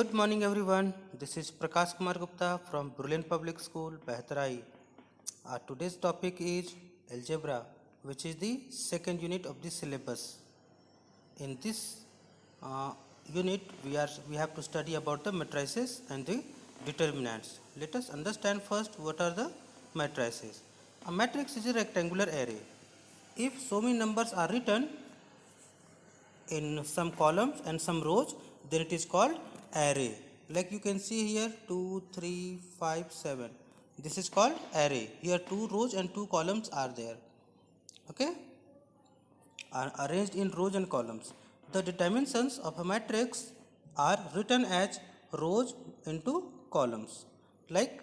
Good morning, everyone. This is Prakash Kumar Gupta from Brilliant Public School, Behtarai. Today's topic is algebra, which is the second unit of the syllabus. In this uh, unit, we have to study about the matrices and the determinants. Let us understand first what are the matrices. A matrix is a rectangular array. If so many numbers are written in some columns and some rows, then it is called array. Like you can see here 2 3 5 7, this is called array. Here two rows and two columns are there, okay, are arranged in rows and columns. The dimensions of a matrix are written as rows into columns, like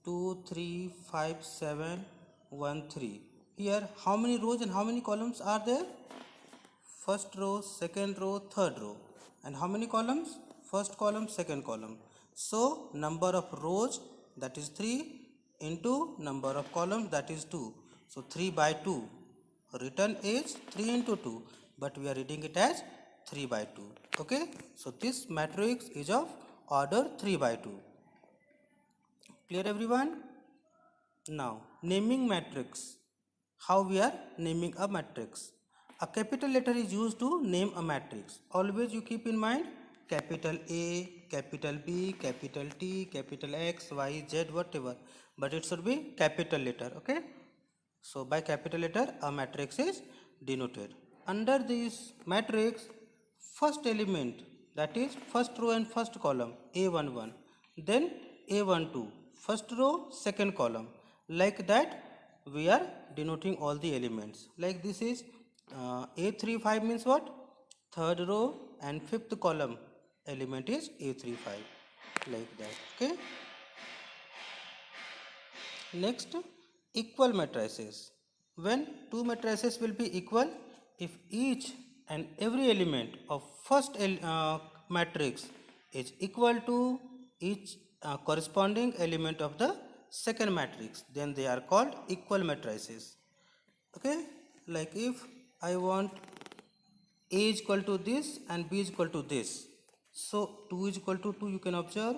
2 3 5 7 1 3. Here how many rows and how many columns are there? First row, second row, third row. And how many columns? First column, second column. So number of rows, that is 3, into number of columns, that is 2. So 3 by 2. Written is 3 into 2, but we are reading it as 3 by 2. Okay. So this matrix is of order 3 by 2. Clear, everyone? Now naming matrix. How we are naming a matrix? A capital letter is used to name a matrix. Always you keep in mind capital A, capital B, capital T, capital X, Y, Z, whatever. But it should be capital letter, okay? So by capital letter a matrix is denoted. Under this matrix, first element, that is first row and first column, A11. Then A12, first row, second column. Like that we are denoting all the elements. Like this is A35 means what? Third row and fifth column element is A35, like that, okay. Next, equal matrices. When two matrices will be equal, if each and every element of first matrix is equal to each corresponding element of the second matrix, then they are called equal matrices. Okay, like if I want A is equal to this and B is equal to this, so 2 is equal to 2, you can observe,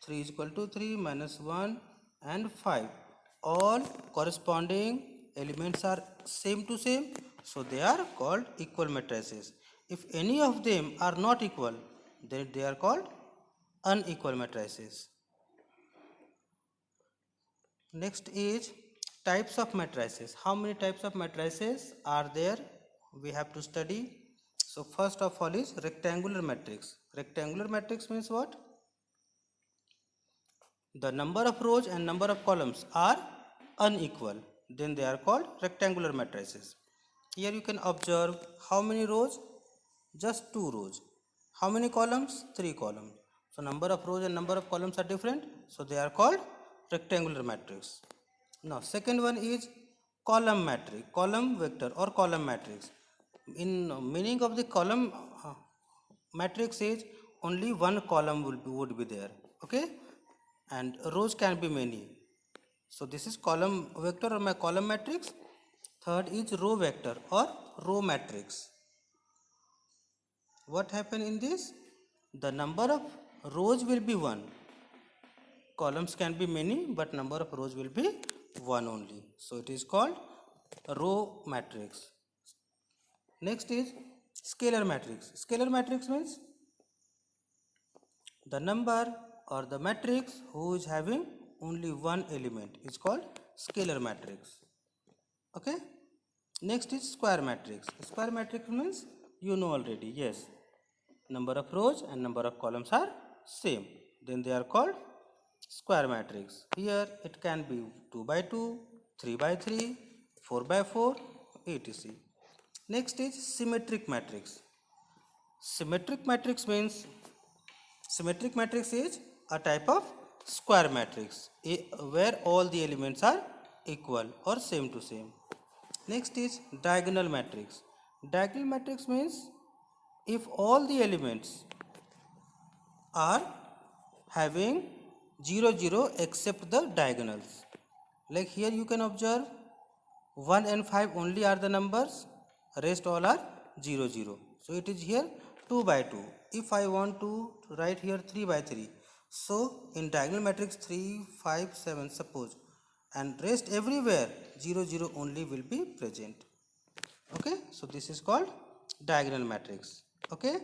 3 is equal to 3, minus 1 and 5. All corresponding elements are same to same, so they are called equal matrices. If any of them are not equal, then they are called unequal matrices. Next is types of matrices. How many types of matrices are there? We have to study. So first of all is rectangular matrix. Rectangular matrix means what? The number of rows and number of columns are unequal. Then they are called rectangular matrices. Here you can observe how many rows? Just 2 rows. How many columns? 3 columns. So number of rows and number of columns are different. So they are called rectangular matrix. Now second one is column matrix, column vector or column matrix. In meaning of the column matrix is only one column would be there, okay, and rows can be many. So this is column vector or my column matrix. Third is row vector or row matrix. What happened in this? The number of rows will be 1. Columns can be many, but number of rows will be 1 only. So it is called row matrix. Next is scalar matrix. Scalar matrix means the number or the matrix who is having only one element is called scalar matrix. Okay. Next is square matrix. Square matrix means you know already. Yes, number of rows and number of columns are same. Then they are called square matrix. Here it can be 2 by 2, 3 by 3, 4 by 4, etc. Next is symmetric matrix. Symmetric matrix means symmetric matrix is a type of square matrix where all the elements are equal or same to same. Next is diagonal matrix. Diagonal matrix means if all the elements are having 0 0 except the diagonals. Like here you can observe 1 and 5 only are the numbers, rest all are 0 0. So it is here 2 by 2. if I want to write here 3 by 3, so in diagonal matrix 3, 5, 7 suppose, and rest everywhere 0, 0 only will be present. Okay, so this is called diagonal matrix. Okay,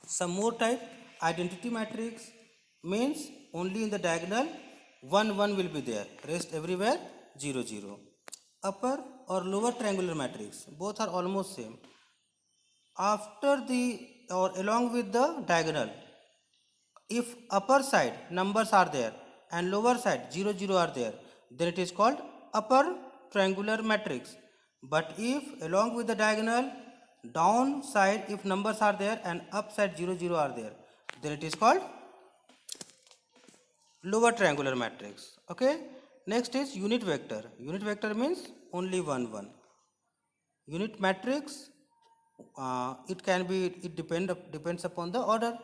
some more type, identity matrix means only in the diagonal 1, 1 will be there, rest everywhere 0, 0. Upper or lower triangular matrix, both are almost same. After the or along with the diagonal, if upper side numbers are there and lower side 0, 0 are there, then it is called upper triangular matrix. But if along with the diagonal, down side if numbers are there and up side 0, 0 are there, then it is called lower triangular matrix. Okay, next is unit vector. Unit vector means only 1, 1. Unit matrix, it can be, it depends upon the order,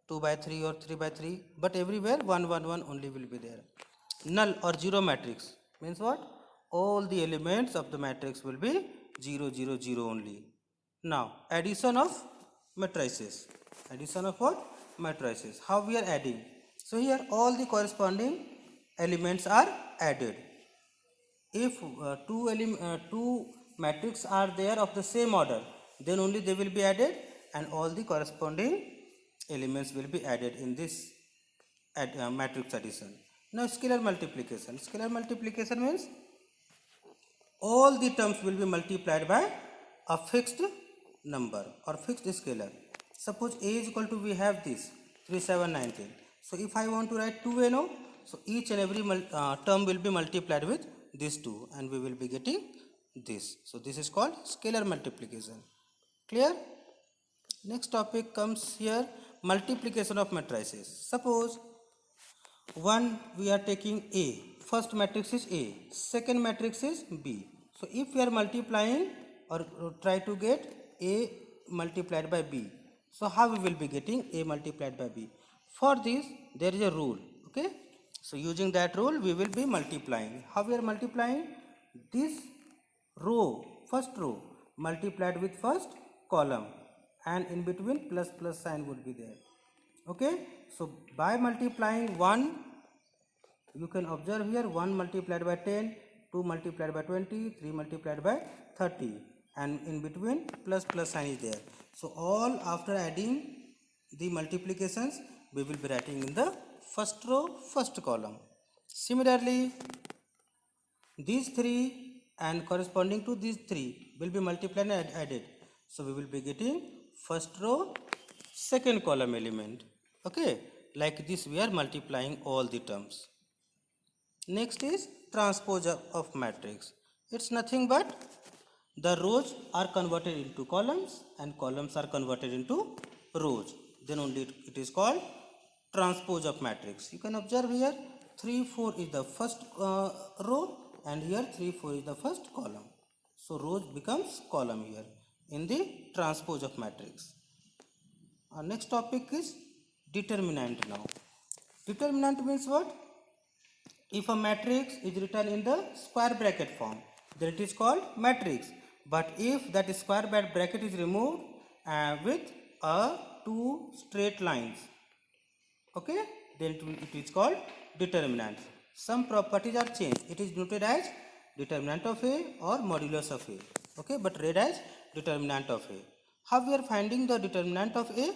2 by 3 or 3 by 3, but everywhere 1, 1, 1 only will be there. Null or zero matrix means what? All the elements of the matrix will be 0, 0, 0 only. Now addition of matrices. Addition of what? Matrices. How we are adding? So here all the corresponding elements are added. If two matrices are there of the same order, then only they will be added, and all the corresponding elements will be added in this matrix addition. Now scalar multiplication. Scalar multiplication means all the terms will be multiplied by a fixed number or fixed scalar. Suppose a is equal to, we have this 3, 7, 9, 10. So if I want to write 2a now, so each and every term will be multiplied with this 2 and we will be getting this. So this is called scalar multiplication. Clear? Next topic comes here, multiplication of matrices. Suppose one we are taking A, first matrix is A, second matrix is B. So if we are multiplying or try to get A multiplied by B, so how we will be getting A multiplied by B? For this there is a rule. Okay, so using that rule we will be multiplying. How we are multiplying? This row, first row multiplied with first column, and in between plus plus sign would be there. Okay, so by multiplying 1, you can observe here 1 multiplied by 10, 2 multiplied by 20, 3 multiplied by 30, and in between plus plus sign is there. So all after adding the multiplications we will be writing in the first row, first column. Similarly, these 3 and corresponding to these 3 will be multiplied and added. So we will be getting first row, second column element. Okay, like this we are multiplying all the terms. Next is transpose of matrix. It's nothing but the rows are converted into columns and columns are converted into rows. Then only it is called transpose of matrix. You can observe here 3, 4 is the first row and here 3, 4 is the first column. So rows becomes column here in the transpose of matrix. Our next topic is determinant now. Determinant means what? If a matrix is written in the square bracket form, then it is called matrix. But if that square bracket is removed with two straight lines, okay, then it is called determinant. Some properties are changed. It is noted as determinant of A or modulus of A. Okay, but read as determinant of A. How we are finding the determinant of A?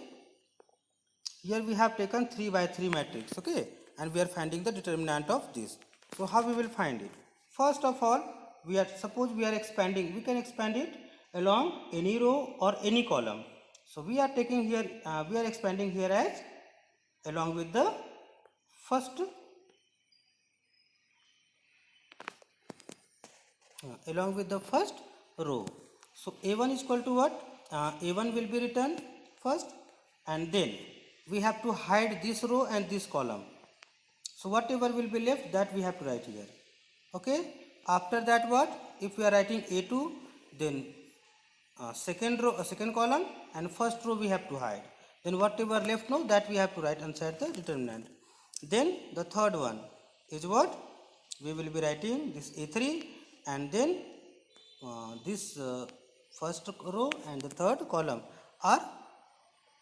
Here we have taken 3 by 3 matrix, okay, and we are finding the determinant of this. So how we will find it? First of all, suppose we are expanding, we can expand it along any row or any column. So we are taking here, we are expanding here as along with the first row. So A1 is equal to what? A1 will be written first, and then we have to hide this row and this column. So whatever will be left, that we have to write here. Okay. After that what? If we are writing A2, then second row, second column, and first row we have to hide. Then whatever left now, that we have to write inside the determinant. Then the third one is what? We will be writing this A3, and then this first row and the third column are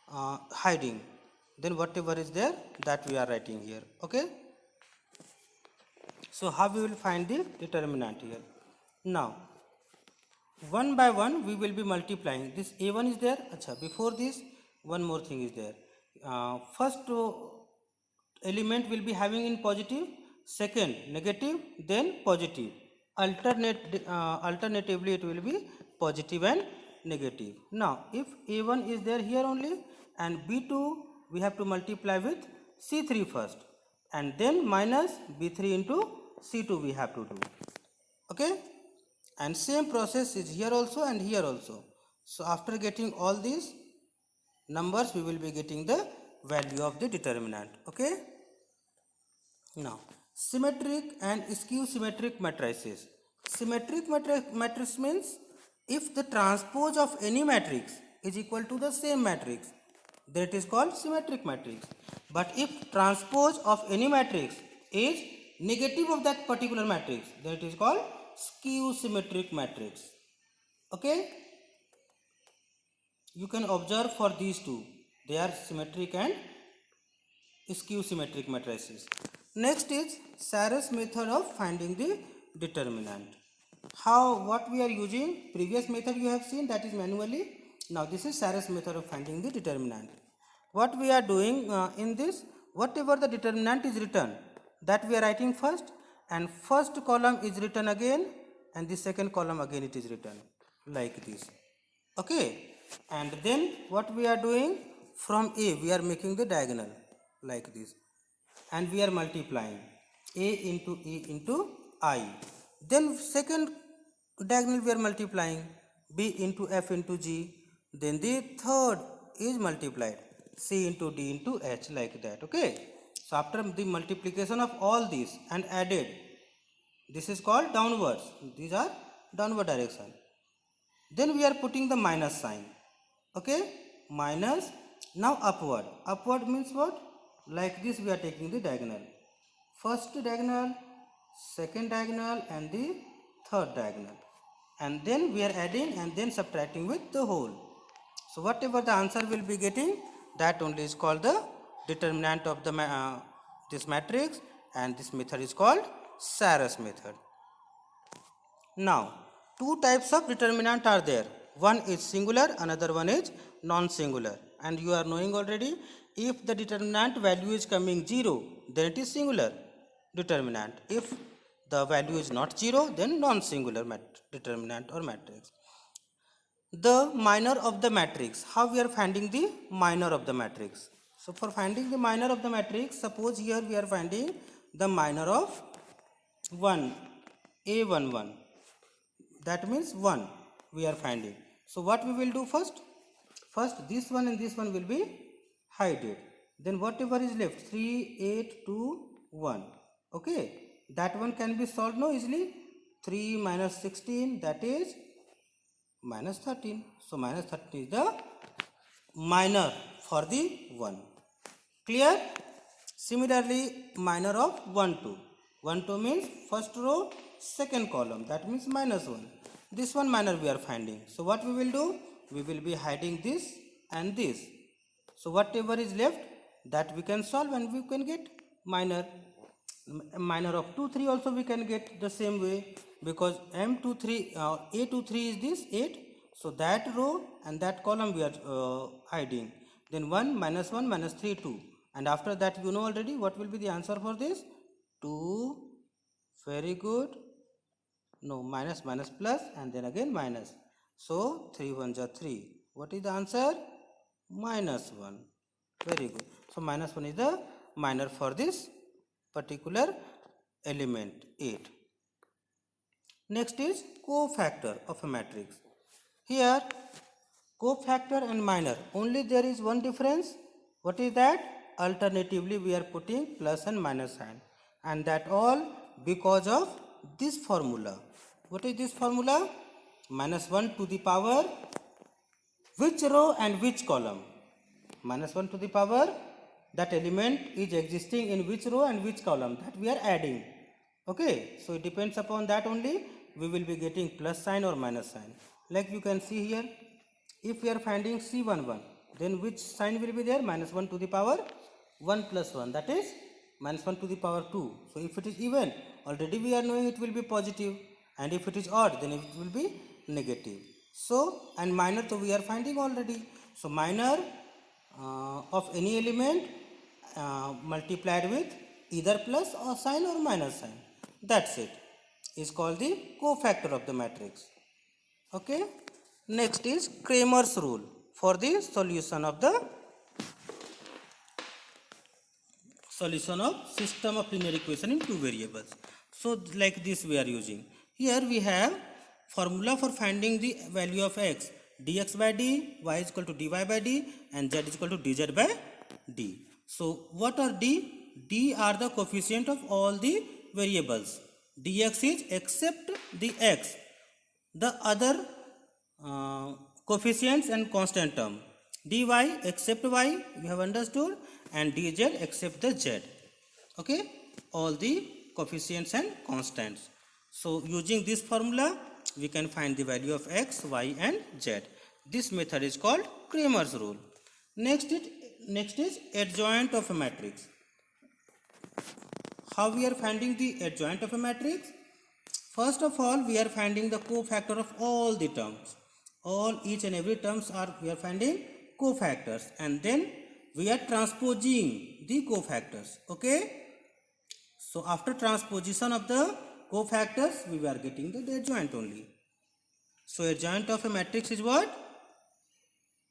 hiding. Then whatever is there, that we are writing here. Okay. So how we will find the determinant here? Now, one by one we will be multiplying. This a1 is there. Acha, before this, one more thing is there. First element will be having in positive, second negative, then positive. Alternatively it will be positive and negative. Now if a1 is there here only, and b2 we have to multiply with c3 first, and then minus b3 into c2 we have to do. Okay, and same process is here also and here also. So after getting all these numbers, we will be getting the value of the determinant. Okay. Now, symmetric and skew symmetric matrices. Symmetric matrix means if the transpose of any matrix is equal to the same matrix, then it is called symmetric matrix. But if transpose of any matrix is negative of that particular matrix, then it is called skew symmetric matrix. Okay. You can observe for these two, they are symmetric and skew symmetric matrices. Next is Sarrus method of finding the determinant. What we are using? Previous method you have seen, that is manually. Now this is Sarrus method of finding the determinant. What we are doing in this, whatever the determinant is written, that we are writing first, and first column is written again, and the second column again it is written like this. Okay, and then what we are doing, from A we are making the diagonal like this, and we are multiplying A into I. Then second diagonal we are multiplying B into F into G. Then the third is multiplied C into D into H, like that. Okay. So after the multiplication of all these and added, this is called downwards. These are downward direction. Then we are putting the minus sign. Okay. Minus. Now upward. Upward means what? Like this we are taking the diagonal. First diagonal, second diagonal, and the third diagonal. And then we are adding and then subtracting with the whole. So whatever the answer will be getting, that only is called the determinant of the this matrix, and this method is called Sarrus method. Now, two types of determinant are there. One is singular, another one is non-singular. And you are knowing already, if the determinant value is coming 0, then it is singular determinant. If the value is not 0, then non-singular determinant or matrix. The minor of the matrix. How we are finding the minor of the matrix? So for finding the minor of the matrix, suppose here we are finding the minor of 1, A11. That means 1 we are finding. So what we will do first? First this one and this one will be hidden. Then whatever is left, 3, 8, 2, 1. Okay. That one can be solved now easily. 3 minus 16, that is minus 13. So minus 13 is the minor for the 1. Clear? Similarly, minor of 1, 2. 1, 2 means first row, second column. That means minus 1. This one minor we are finding. So what we will do? We will be hiding this and this. So whatever is left, that we can solve and we can get minor. Minor of 2, 3 also we can get the same way, because A23 is this 8. So that row and that column we are hiding. Then 1 minus 3, 2. And after that you know already what will be the answer for this? 2. Very good. No, minus plus and then again minus. So 3 1s are 3. What is the answer? Minus 1. Very good. So minus 1 is the minor for this particular element 8. Next is cofactor of a matrix. Here cofactor and minor, only there is one difference. What is that? Alternatively we are putting plus and minus sign, and that all because of this formula. What is this formula? Minus 1 to the power which row and which column? Minus 1 to the power, that element is existing in which row and which column, that we are adding. Okay, so it depends upon that only we will be getting plus sign or minus sign. Like you can see here, if we are finding C11, then which sign will be there? Minus 1 to the power 1 plus 1, that is minus 1 to the power 2. So if it is even, already we are knowing it will be positive, and if it is odd, then it will be negative. So, and minor, so we are finding already. So minor of any element multiplied with either plus or sign or minus sign, that's it, is called the cofactor of the matrix. Okay, next is Cramer's rule for the solution of system of linear equation in two variables. So like this we are using. Here we have formula for finding the value of x, dx by d, y is equal to dy by d, and z is equal to dz by d. So what are d? D are the coefficient of all the variables. Dx is except the x, the other coefficients and constant term. Dy except y, you have understood, and dz except the z. Okay, all the coefficients and constants. So using this formula, we can find the value of x, y, and z. This method is called Cramer's rule. Next is adjoint of a matrix. How we are finding the adjoint of a matrix? First of all, we are finding the cofactor of all the terms. Each and every terms we are finding cofactors, and then we are transposing the cofactors. Okay. So after transposition of the cofactors, we are getting the adjoint only. So adjoint of a matrix is what?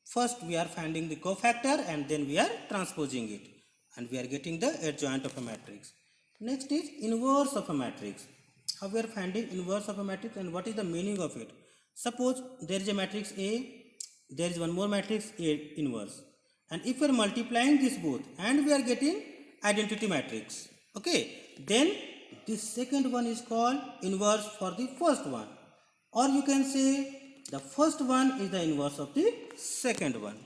First we are finding the cofactor, and then we are transposing it, and we are getting the adjoint of a matrix. Next is inverse of a matrix. How we are finding inverse of a matrix, and what is the meaning of it? Suppose there is a matrix A, there is one more matrix A inverse, and if we are multiplying this both, and we are getting identity matrix, okay, then this second one is called inverse for the first one, or you can say the first one is the inverse of the second one.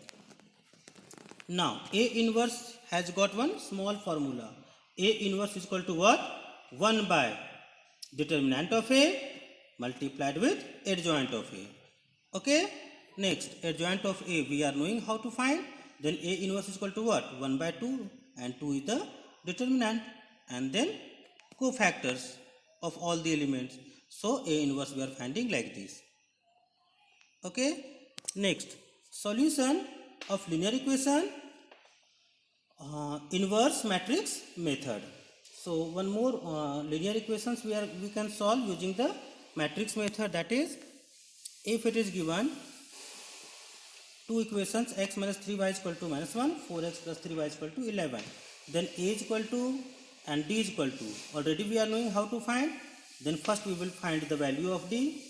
Now A inverse has got one small formula. A inverse is equal to what? 1 by determinant of A multiplied with adjoint of A. Okay. Next, adjoint of A we are knowing how to find. Then A inverse is equal to what? 1 by 2, and 2 is the determinant, and then cofactors of all the elements. So A inverse we are finding like this. Okay. Next, solution of linear equation inverse matrix method. So one more linear equations we can solve using the matrix method, that is, if it is given two equations x minus 3y is equal to minus 1, 4x plus 3y is equal to 11, then a is equal to and d is equal to, already we are knowing how to find. Then first we will find the value of d,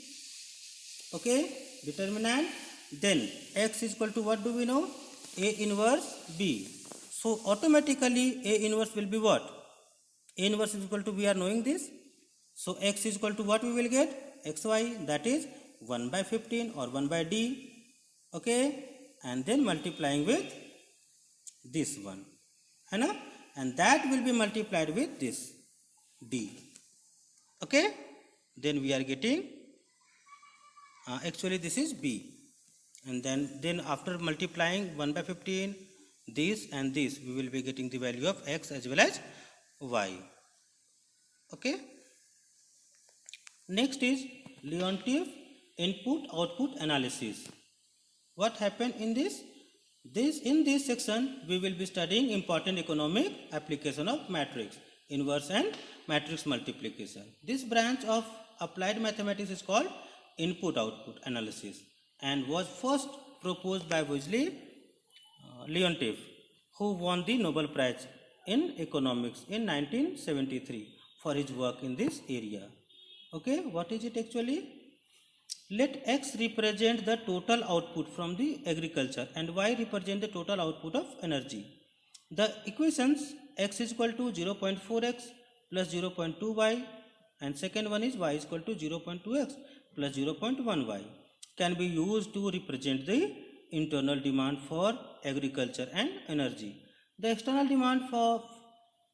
okay, determinant. Then x is equal to, what do we know? A inverse b. So automatically A inverse will be what? A inverse is equal to, we are knowing this. So x is equal to what we will get? Xy, that is 1 by 15 or 1 by d. Okay, and then multiplying with this one, and that will be multiplied with this d. Okay, then we are getting actually this is b, and then after multiplying 1 by 15 this and this, we will be getting the value of x as well as y. Okay. Next is Leontief input output analysis. What happened in this? In this section we will be studying important economic application of matrix inverse and matrix multiplication. This branch of applied mathematics is called input output analysis, and was first proposed by Wesley Leontief, who won the Nobel Prize in Economics in 1973 for his work in this area. Okay, what is it actually? Let x represent the total output from the agriculture and y represent the total output of energy. The equations x is equal to 0.4x plus 0.2y, and second one is y is equal to 0.2x plus 0.1y can be used to represent the internal demand for agriculture and energy. The external demand for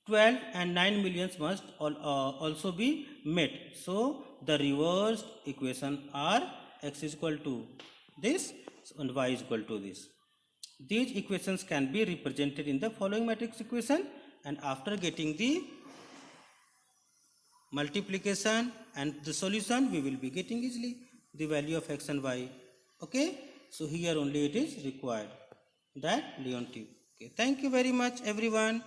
12 and 9 millions must also be met. So the reversed equation are x is equal to this and y is equal to this. These equations can be represented in the following matrix equation, and after getting the multiplication and the solution, we will be getting easily the value of x and y. Okay, so here only it is required, that Leon tube. Okay, thank you very much everyone.